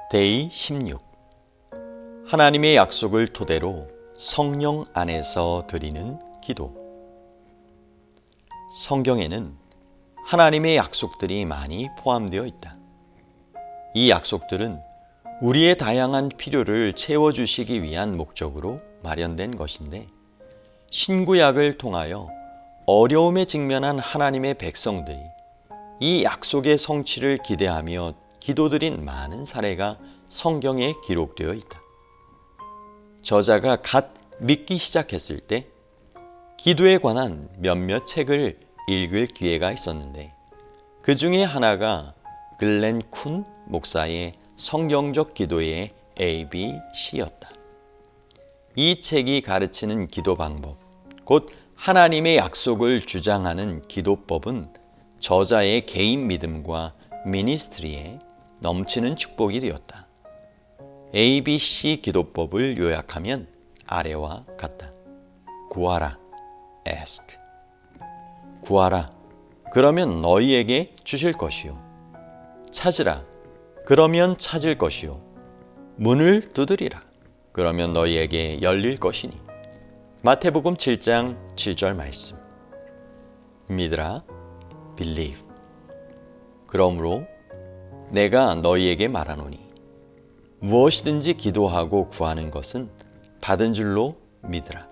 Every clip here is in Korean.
데이 16. 하나님의 약속을 토대로 성령 안에서 드리는 기도. 성경에는 하나님의 약속들이 많이 포함되어 있다. 이 약속들은 우리의 다양한 필요를 채워주시기 위한 목적으로 마련된 것인데, 신구약을 통하여 어려움에 직면한 하나님의 백성들이 이 약속의 성취를 기대하며 기도드린 많은 사례가 성경에 기록되어 있다. 저자가 갓 믿기 시작했을 때 기도에 관한 몇몇 책을 읽을 기회가 있었는데, 그 중에 하나가 글렌 쿤 목사의 성경적 기도의 ABC였다. 이 책이 가르치는 기도 방법, 곧 하나님의 약속을 주장하는 기도법은 저자의 개인 믿음과 미니스트리에 넘치는 축복이 되었다. ABC 기도법을 요약하면 아래와 같다. 구하라, ask. 구하라, 그러면 너희에게 주실 것이요. 찾으라, 그러면 찾을 것이요. 문을 두드리라, 그러면 너희에게 열릴 것이니. 마태복음 7장 7절 말씀. 믿으라, believe. 그러므로 내가 너희에게 말하노니 무엇이든지 기도하고 구하는 것은 받은 줄로 믿으라.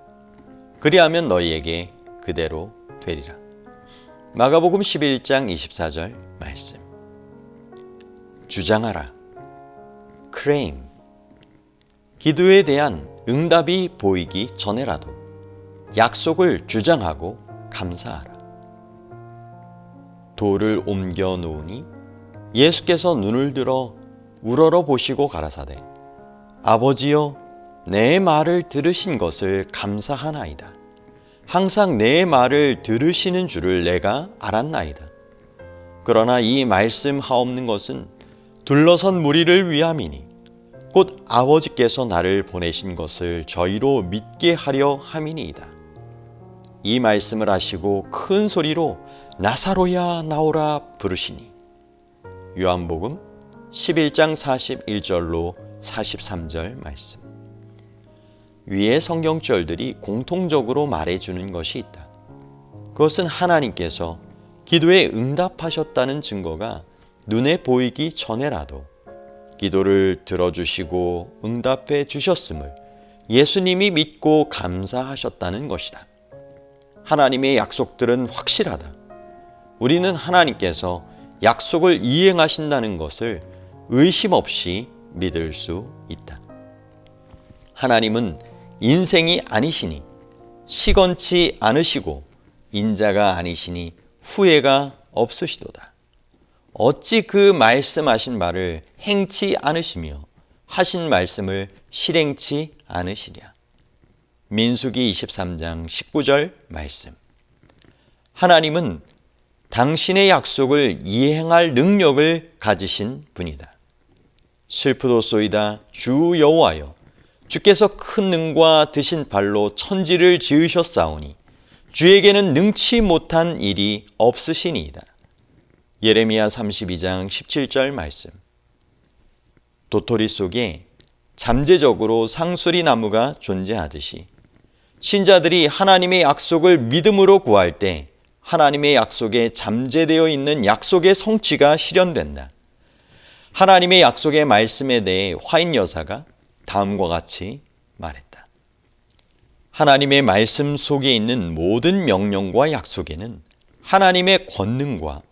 그리하면 너희에게 그대로 되리라. 마가복음 11장 24절 말씀. 주장하라, claim. 기도에 대한 응답이 보이기 전에라도 약속을 주장하고 감사하라. 돌을 옮겨 놓으니 예수께서 눈을 들어 우러러 보시고 가라사대, 아버지여, 내 말을 들으신 것을 감사하나이다. 항상 내 말을 들으시는 줄을 내가 알았나이다. 그러나 이 말씀하옵는 것은 둘러선 무리를 위함이니 곧 아버지께서 나를 보내신 것을 저희로 믿게 하려 함이니이다. 이 말씀을 하시고 큰 소리로 나사로야 나오라 부르시니. 요한복음 11장 41절로 43절 말씀. 위의 성경절들이 공통적으로 말해주는 것이 있다. 그것은 하나님께서 기도에 응답하셨다는 증거가 눈에 보이기 전에라도 기도를 들어주시고 응답해 주셨음을 예수님이 믿고 감사하셨다는 것이다. 하나님의 약속들은 확실하다. 우리는 하나님께서 약속을 이행하신다는 것을 의심 없이 믿을 수 있다. 하나님은 인생이 아니시니 시건치 않으시고 인자가 아니시니 후회가 없으시도다. 어찌 그 말씀하신 말을 행치 않으시며 하신 말씀을 실행치 않으시랴. 민수기 23장 19절 말씀. 하나님은 당신의 약속을 이행할 능력을 가지신 분이다. 슬프도소이다 주 여호와여, 주께서 큰 능과 드신 발로 천지를 지으셨사오니 주에게는 능치 못한 일이 없으시니이다. 예레미야 32장 17절 말씀. 도토리 속에 잠재적으로 상수리 나무가 존재하듯이 신자들이 하나님의 약속을 믿음으로 구할 때 하나님의 약속에 잠재되어 있는 약속의 성취가 실현된다. 하나님의 약속의 말씀에 대해 화인 여사가 다음과 같이 말했다. 하나님의 말씀 속에 있는 모든 명령과 약속에는 하나님의 권능과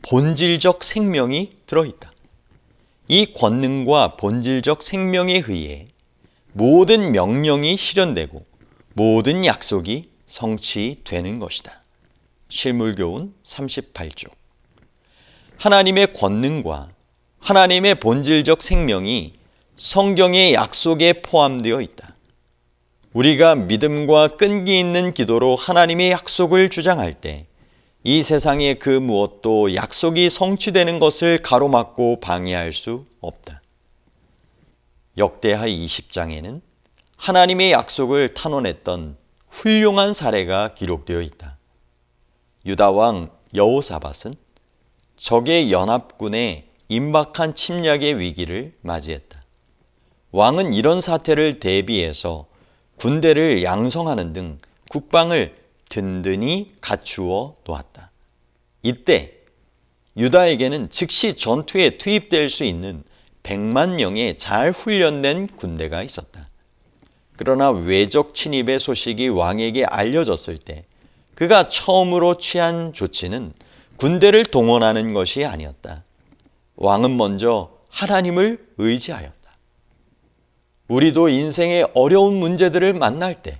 본질적 생명이 들어있다. 이 권능과 본질적 생명에 의해 모든 명령이 실현되고 모든 약속이 성취되는 것이다. 실물교훈 38쪽. 하나님의 권능과 하나님의 본질적 생명이 성경의 약속에 포함되어 있다. 우리가 믿음과 끈기 있는 기도로 하나님의 약속을 주장할 때 이 세상의 그 무엇도 약속이 성취되는 것을 가로막고 방해할 수 없다. 역대하 20장에는 하나님의 약속을 탄원했던 훌륭한 사례가 기록되어 있다. 유다왕 여호사밧은 적의 연합군의 임박한 침략의 위기를 맞이했다. 왕은 이런 사태를 대비해서 군대를 양성하는 등 국방을 든든히 갖추어 놓았다. 이때 유다에게는 즉시 전투에 투입될 수 있는 100만 명의 잘 훈련된 군대가 있었다. 그러나 외적 침입의 소식이 왕에게 알려졌을 때 그가 처음으로 취한 조치는 군대를 동원하는 것이 아니었다. 왕은 먼저 하나님을 의지하였다. 우리도 인생의 어려운 문제들을 만날 때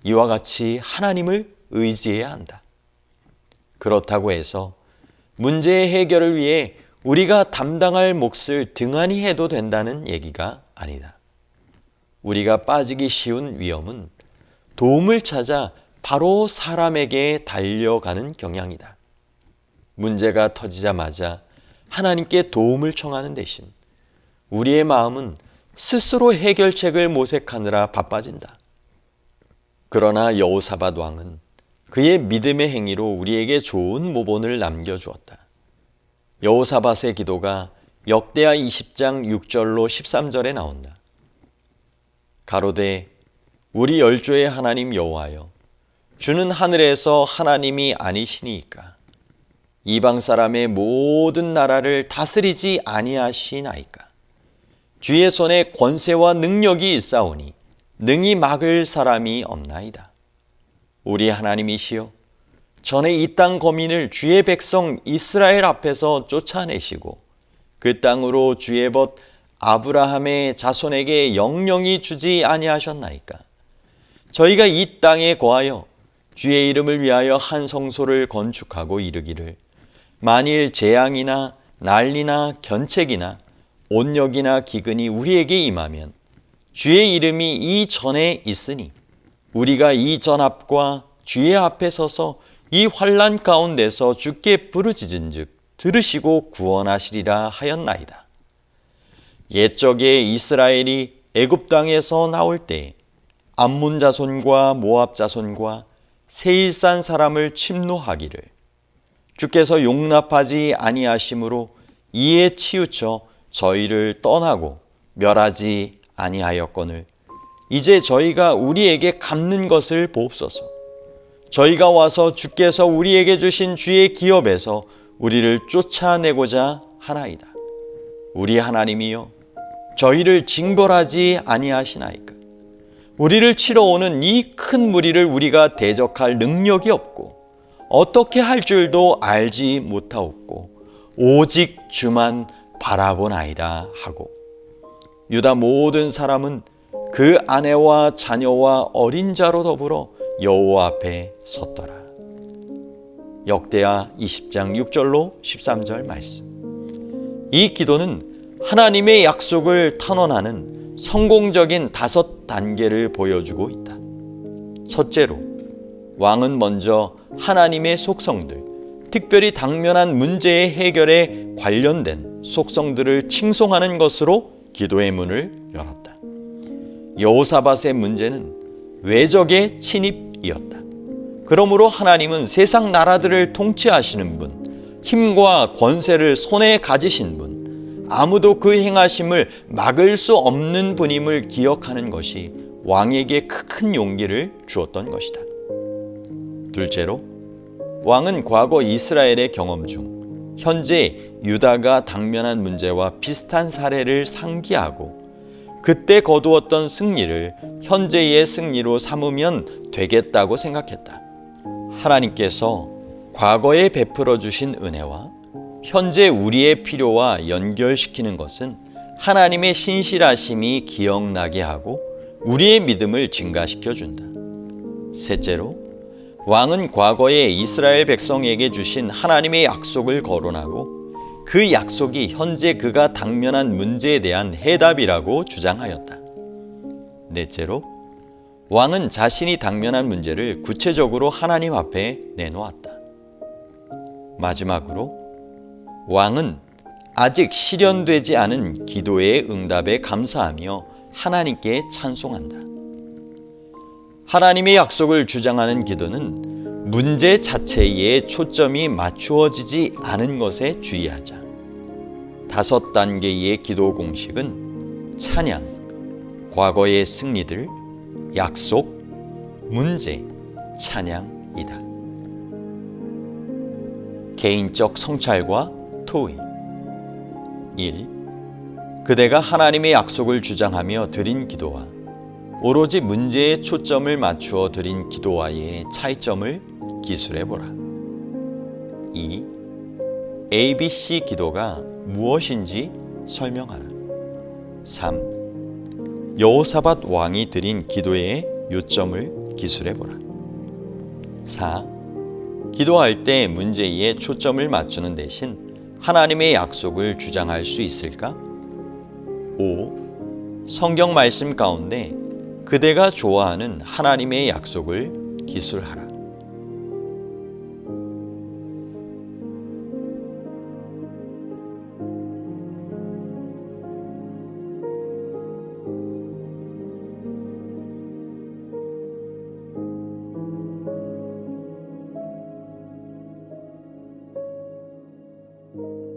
이와 같이 하나님을 의지해야 한다. 그렇다고 해서 문제의 해결을 위해 우리가 담당할 몫을 등한히 해도 된다는 얘기가 아니다. 우리가 빠지기 쉬운 위험은 도움을 찾아 바로 사람에게 달려가는 경향이다. 문제가 터지자마자 하나님께 도움을 청하는 대신 우리의 마음은 스스로 해결책을 모색하느라 바빠진다. 그러나 여호사밧 왕은 그의 믿음의 행위로 우리에게 좋은 모본을 남겨주었다. 여호사밧의 기도가 역대하 20장 6절로 13절에 나온다. 가로되 우리 열조의 하나님 여호와여, 주는 하늘에서 하나님이 아니시니이까 이방 사람의 모든 나라를 다스리지 아니하시나이까. 주의 손에 권세와 능력이 있사오니 능히 막을 사람이 없나이다. 우리 하나님이시여, 전에 이 땅 거민을 주의 백성 이스라엘 앞에서 쫓아내시고 그 땅으로 주의 벗 아브라함의 자손에게 영영이 주지 아니하셨나이까. 저희가 이 땅에 거하여 주의 이름을 위하여 한 성소를 건축하고 이르기를 만일 재앙이나 난리나 견책이나 온역이나 기근이 우리에게 임하면 주의 이름이 이 전에 있으니 우리가 이 전 앞과 주의 앞에 서서 이 환난 가운데서 주께 부르짖은즉 들으시고 구원하시리라 하였나이다. 옛적에 이스라엘이 애굽 땅에서 나올 때 암몬 자손과 모압 자손과 세일산 사람을 침노하기를 주께서 용납하지 아니하심으로 이에 치우쳐 저희를 떠나고 멸하지 아니하였거늘 이제 저희가 우리에게 갚는 것을 보옵소서. 저희가 와서 주께서 우리에게 주신 주의 기업에서 우리를 쫓아내고자 하나이다. 우리 하나님이여, 저희를 징벌하지 아니하시나이까. 우리를 치러 오는 이 큰 무리를 우리가 대적할 능력이 없고 어떻게 할 줄도 알지 못하옵고 오직 주만 바라보나이다 하고 유다 모든 사람은 그 아내와 자녀와 어린 자로 더불어 여호와 앞에 섰더라. 역대하 20장 6절로 13절 말씀. 이 기도는 하나님의 약속을 탄원하는 성공적인 5단계를 보여주고 있다. 첫째로, 왕은 먼저 하나님의 속성들, 특별히 당면한 문제의 해결에 관련된 속성들을 칭송하는 것으로 기도의 문을 열었다. 여호사밧의 문제는 외적의 침입이었다. 그러므로 하나님은 세상 나라들을 통치하시는 분, 힘과 권세를 손에 가지신 분, 아무도 그 행하심을 막을 수 없는 분임을 기억하는 것이 왕에게 큰 용기를 주었던 것이다. 둘째로, 왕은 과거 이스라엘의 경험 중 현재 유다가 당면한 문제와 비슷한 사례를 상기하고 그때 거두었던 승리를 현재의 승리로 삼으면 되겠다고 생각했다. 하나님께서 과거에 베풀어 주신 은혜와 현재 우리의 필요와 연결시키는 것은 하나님의 신실하심이 기억나게 하고 우리의 믿음을 증가시켜 준다. 셋째로, 왕은 과거에 이스라엘 백성에게 주신 하나님의 약속을 거론하고 그 약속이 현재 그가 당면한 문제에 대한 해답이라고 주장하였다. 넷째로, 왕은 자신이 당면한 문제를 구체적으로 하나님 앞에 내놓았다. 마지막으로, 왕은 아직 실현되지 않은 기도의 응답에 감사하며 하나님께 찬송한다. 하나님의 약속을 주장하는 기도는 문제 자체에 초점이 맞추어지지 않은 것에 주의하자. 5단계의 기도 공식은 찬양, 과거의 승리들, 약속, 문제, 찬양이다. 개인적 성찰과 토의. 1. 그대가 하나님의 약속을 주장하며 드린 기도와 오로지 문제에 초점을 맞추어 드린 기도와의 차이점을 기술해보라. 2. ABC 기도가 무엇인지 설명하라. 3. 여호사밧 왕이 드린 기도의 요점을 기술해보라. 4. 기도할 때 문제에 초점을 맞추는 대신 하나님의 약속을 주장할 수 있을까? 5. 성경 말씀 가운데 그대가 좋아하는 하나님의 약속을 기술하라. you.